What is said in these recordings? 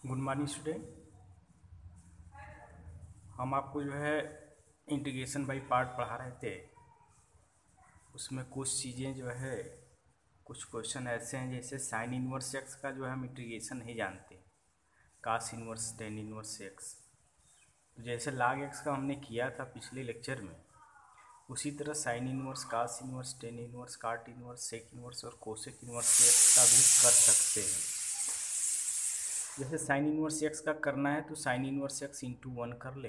Good morning student. हम आपको जो है इंटीग्रेशन बाई पार्ट पढ़ा रहे थे। उसमें कुछ चीज़ें जो है कुछ क्वेश्चन ऐसे हैं जैसे साइन इनवर्स एक्स का जो है हम इंटीग्रेशन नहीं जानते, कास इनवर्स टेन इनवर्स एक्स। तो जैसे लाग एक्स का हमने किया था पिछले लेक्चर में, उसी तरह साइन इनवर्स, कास इनवर्स, टेन इनवर्स, काट इनवर्स, सेक इनवर्स और कोसेक इनवर्स एक्स का भी कर सकते हैं। जैसे साइन इनवर्स एक्स का करना है तो sign inverse x into one कर ले,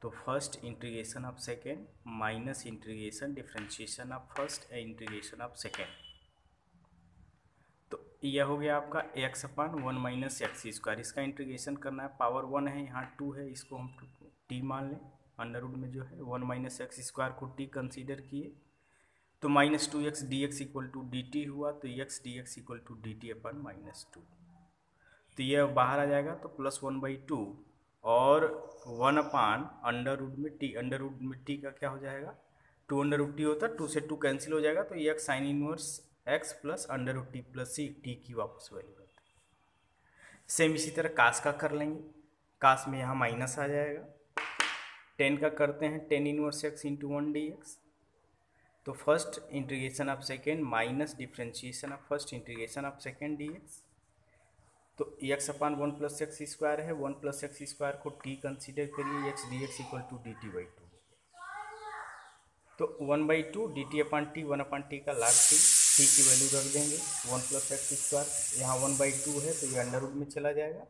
तो first integration of second minus integration differentiation of first integration of second. तो यह हो गया आपका x upon one minus x square. इसका इंटीग्रेशन करना है, पावर वन है, यहाँ टू है, इसको हम टी मान लें। अंडर रूट में जो है वन माइनस एक्स स्क्वायर को टी कंसीडर किए तो minus two x d x equal to d t हुआ, तो x d x equal to d t अपन माइनस टू। तो यह बाहर आ जाएगा तो प्लस वन बाई टू और वन अपान अंडर रूट में टी। अंडर रूट में टी का क्या हो जाएगा, टू अंडर रूट टी होता है, टू से टू कैंसिल हो जाएगा, तो ये sine inverse x plus under root t plus c, t की वापस वैल्यू रहती है। सेम इसी तरह कास का कर लेंगे। कास में यहाँ माइनस आ जाएगा। टेन का करते हैं, tan inverse x into one d x. तो first integration of second minus differentiation of first integration of second d x. तो x upon one plus x square है, वन प्लस एक्स स्क्वायर को t consider करिए, x d x equal to d t by two. तो one by two d t upon t, one upon t का log t की value रख देंगे, one plus x square, यहाँ one by two है तो ये अंडर रूट में चला जाएगा,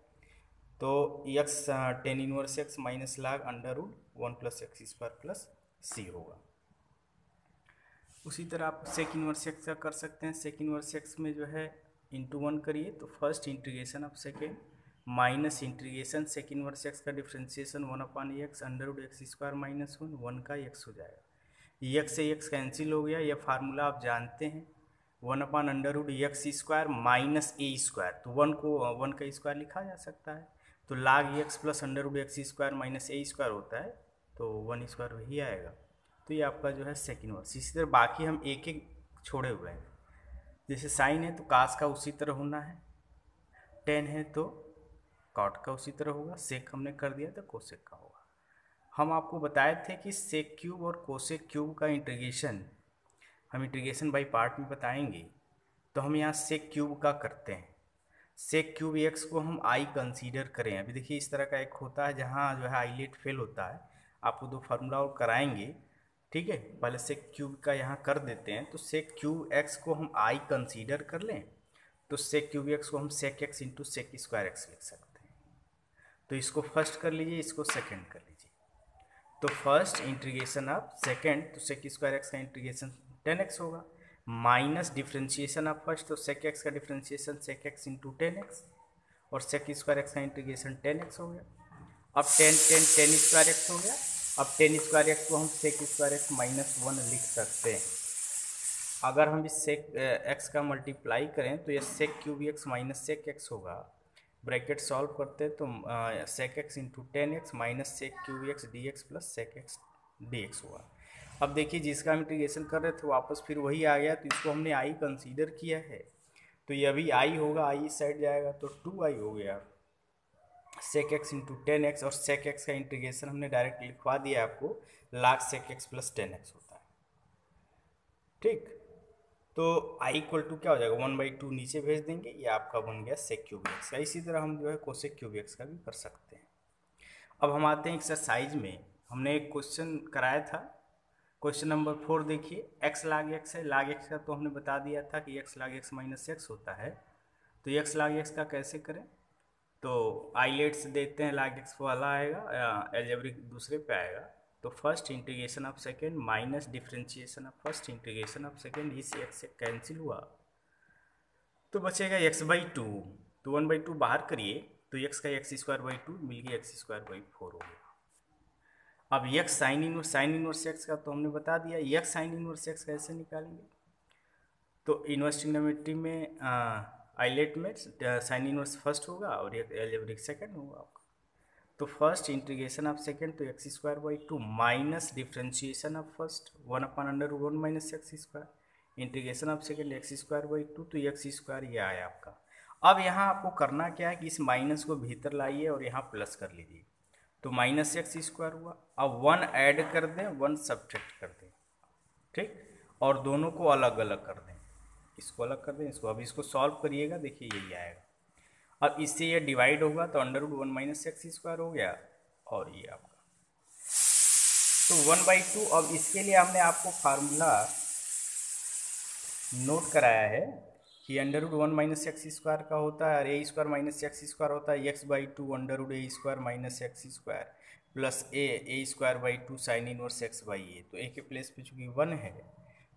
तो x tan inverse x minus log under root one plus x square plus c होगा। उसी तरह आप सेक इनवर्स एक्स का कर सकते हैं। सेक इनवर्स एक्स में जो है इंटू वन करिए तो first integration of second minus integration sec inverse x का differentiation one upon x under root x square minus one, one का एक्स हो जाएगा। एक्स से एक्स कैंसिल हो गया, यह फार्मूला आप जानते हैं, one upon under root x square minus a square. तो वन को वन का स्क्वायर लिखा जा सकता है, तो log x plus under root x square minus a square होता है, तो वन स्क्वायर वही आएगा। तो ये आपका जो है सेक इनवर्स। इसी तरह बाकी हम एक एक छोड़े हुए हैं। जैसे साइन है तो कास का उसी तरह होना है, टेन है तो कॉट का उसी तरह होगा, सेक हमने कर दिया तो कोसेक का होगा। हम आपको बताए थे कि सेक क्यूब और कोसेक क्यूब का इंटीग्रेशन हम इंटीग्रेशन बाई पार्ट में बताएंगे, तो हम यहाँ सेक क्यूब का करते हैं। सेक क्यूब एक्स को हम आई कंसीडर करें। अभी देखिए इस तरह का एक होता है जहाँ जो है आईलेट फेल होता है, आपको दो फार्मूला और कराएंगे, ठीक है। पहले सेक क्यूब का यहाँ कर देते हैं। तो सेक क्यूब एक्स को हम आई कंसीडर कर लें तो सेक क्यूब एक्स को हम sec x into sec square x लिख सकते हैं। तो इसको फर्स्ट कर लीजिए, इसको सेकेंड कर लीजिए। तो फर्स्ट इंटीग्रेशन ऑफ सेकेंड, तो सेक स्क्वायर एक्स का इंटीग्रेशन टेन एक्स होगा, माइनस डिफ्रेंशिएशन ऑफ फर्स्ट, तो सेक एक्स का differentiation sec x into tan x, और सेक स्क्वायर एक्स का इंटीग्रेशन टेन एक्स हो गया। अब tan tan tan square x हो गया। अब टेन स्क्वायर एक्स को हम sec square x minus one लिख सकते हैं। अगर हम इस सेक एक्स का मल्टीप्लाई करें तो यह sec cube x minus sec x होगा। ब्रैकेट सॉल्व करते हैं तो sec x into tan x minus sec cube x d x plus sec x d x होगा। अब देखिए जिसका हम इंटीग्रेशन कर रहे थे वापस फिर वही आ गया, तो इसको हमने आई कंसीडर किया है, तो ये अभी आई होगा, आई इस साइड जाएगा तो टू आई हो गया, sec x into tan x, और सेक एक्स का इंटीग्रेशन हमने डायरेक्ट लिखवा दिया आपको, log sec x plus tan x होता है, ठीक। तो आई इक्वल टू क्या हो जाएगा, वन बाई टू नीचे भेज देंगे, ये आपका बन गया सेक क्यूब एक्स का। इसी तरह हम जो है कोसेक क्यूब एक्स का भी कर सकते हैं। अब हम आते हैं एक्सरसाइज में। हमने एक क्वेश्चन कराया था, क्वेश्चन नंबर 4 देखिए। एक्स लाग एक्स है, लाग एक्स का तो हमने बता दिया था कि एक्स लाग एक्स माइनस एक्स होता है। तो एक्स लाग एक्स का कैसे करें, तो आइलेट्स देते हैं, लाग एक्स वाला आएगा, एल्जेब्रिक दूसरे पे आएगा। तो first integration of second minus differentiation of first integration of second, इस एक्स से कैंसिल हुआ तो बचेगा एक्स बाई टू। तो वन बाई टू बाहर करिए तो एक्स का एक्स स्क्वायर बाई टू मिल गया, एक्स स्क्वायर बाई फोर हो गया। अब एक्स साइन इनवर्स एक्स का तो हमने बता दिया, एक्स साइन इनवर्स एक्स कैसे निकालेंगे, तो इनवर्स ट्रिग्नोमेट्री में आइलेट में साइन इनवर्स फर्स्ट होगा और एल्जेब्रिक सेकंड होगा आपका। तो फर्स्ट इंटीग्रेशन ऑफ सेकेंड, तो x square by two minus differentiation of first one upon under one minus x square, integration of second x square by two, तो x square ये आया आपका। अब यहाँ आपको करना क्या है कि इस माइनस को भीतर लाइए और यहाँ प्लस कर लीजिए, तो माइनस एक्स स्क्वायर हुआ। अब 1 ऐड कर दें, 1 सब्ट्रैक्ट कर दें, ठीक, और दोनों को अलग अलग कर दें, इसको अलग कर दें, इसको। अब इसको सॉल्व करिएगा, देखिए यही आएगा। अब इससे ये डिवाइड होगा तो under root 1 minus x square हो गया, और ये आपका तो 1/2। अब इसके लिए हमने आपको फार्मूला नोट कराया है कि under root 1 minus x square का होता है, और a square minus x square होता है x/2 under root a square minus x square plus a square by 2 sine inverse x by a. तो ए के प्लेस पे चूँकि 1 है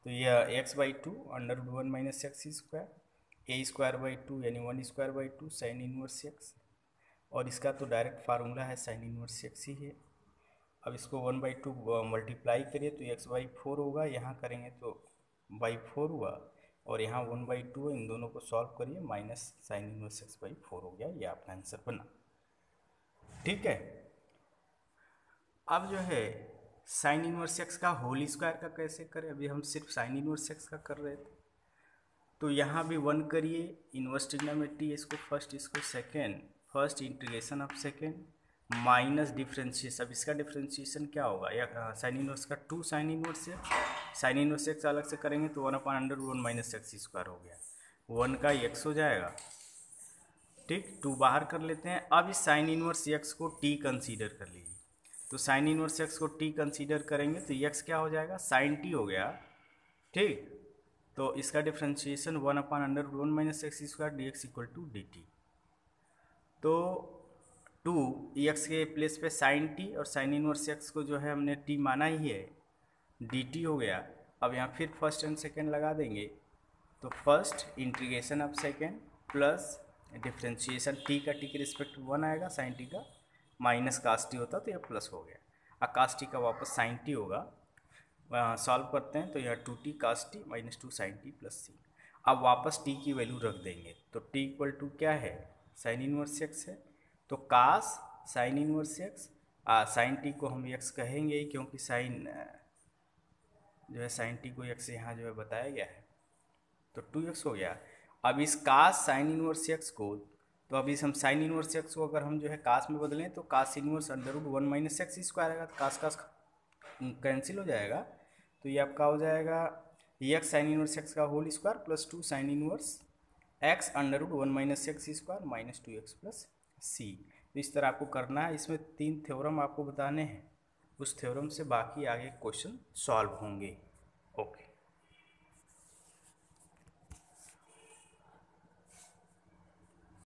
तो यह x/2 under root 1 minus x square a square by 2 यानी 1 square by 2 sine inverse x, और इसका तो डायरेक्ट फार्मूला है साइन इनवर्स एक्स ही है। अब इसको 1/2 मल्टीप्लाई करिए तो x/4 होगा, यहाँ करेंगे तो बाई 4 हुआ, और यहाँ 1/2 इन दोनों को सॉल्व करिए, माइनस साइन इनवर्स x/4 हो गया, ये आपका आंसर बना। ठीक है, अब जो है साइन इनवर्स एक्स का होल स्क्वायर का कैसे करें, अभी हम सिर्फ साइन इनवर्स एक्स का कर रहे थे। तो यहाँ भी 1 करिए, इनवर्स ट्रिग्नोमेट्री, इसको फर्स्ट इसको second, first integration of second minus differentiation. अब इसका डिफ्रेंशिएशन क्या होगा, या साइन इनवर्स का 2 sine inverse x, sign inverse x अलग से करेंगे तो 1/√1 माइनस एक्स स्क्वायर हो गया, 1 का x हो जाएगा, ठीक, 2 बाहर कर लेते हैं। अब इस साइन इनवर्स एक्स को t कंसीडर कर लीजिए, तो साइन इनवर्स एक्स को t कंसीडर करेंगे तो x क्या हो जाएगा, साइन t हो गया, ठीक। तो इसका differentiation 1/√1 minus x square d x equal to d t. तो 2x के प्लेस पे साइन टी, और साइन इनवर्स एक्स को जो है हमने t माना ही है, dt हो गया। अब यहाँ फिर फर्स्ट एंड सेकेंड लगा देंगे, तो first integration of second plus differentiation t का t के रिस्पेक्ट 1 आएगा, साइन t का माइनस कास टी होता तो यह प्लस हो गया, और कास टी का वापस साइन टी होगा। सॉल्व करते हैं तो यह 2t cos t minus 2 sine t plus c. अब वापस t की वैल्यू रख देंगे, तो t इक्वल टू क्या है, साइन इनवर्स एक्स है, तो cos sine inverse x, sine t को हम x कहेंगे ही, क्योंकि साइन जो है साइन टी को x यहाँ जो है बताया गया है, तो 2x हो गया। अब इस कास साइन इनवर्स एक्स को, तो अभी हम साइन इनवर्स एक्स को अगर हम जो है कास में बदलें तो cos inverse under root 1 minus x square आएगा, तो कास कैंसिल हो जाएगा, तो ये आपका हो जाएगा x साइन इनवर्स एक्स का whole square plus 2 sine inverse x under root 1 minus x square minus 2x plus c. तो इस तरह आपको करना है, इसमें 3 थ्योरम आपको बताने हैं, उस थ्योरम से बाकी आगे क्वेश्चन सॉल्व होंगे।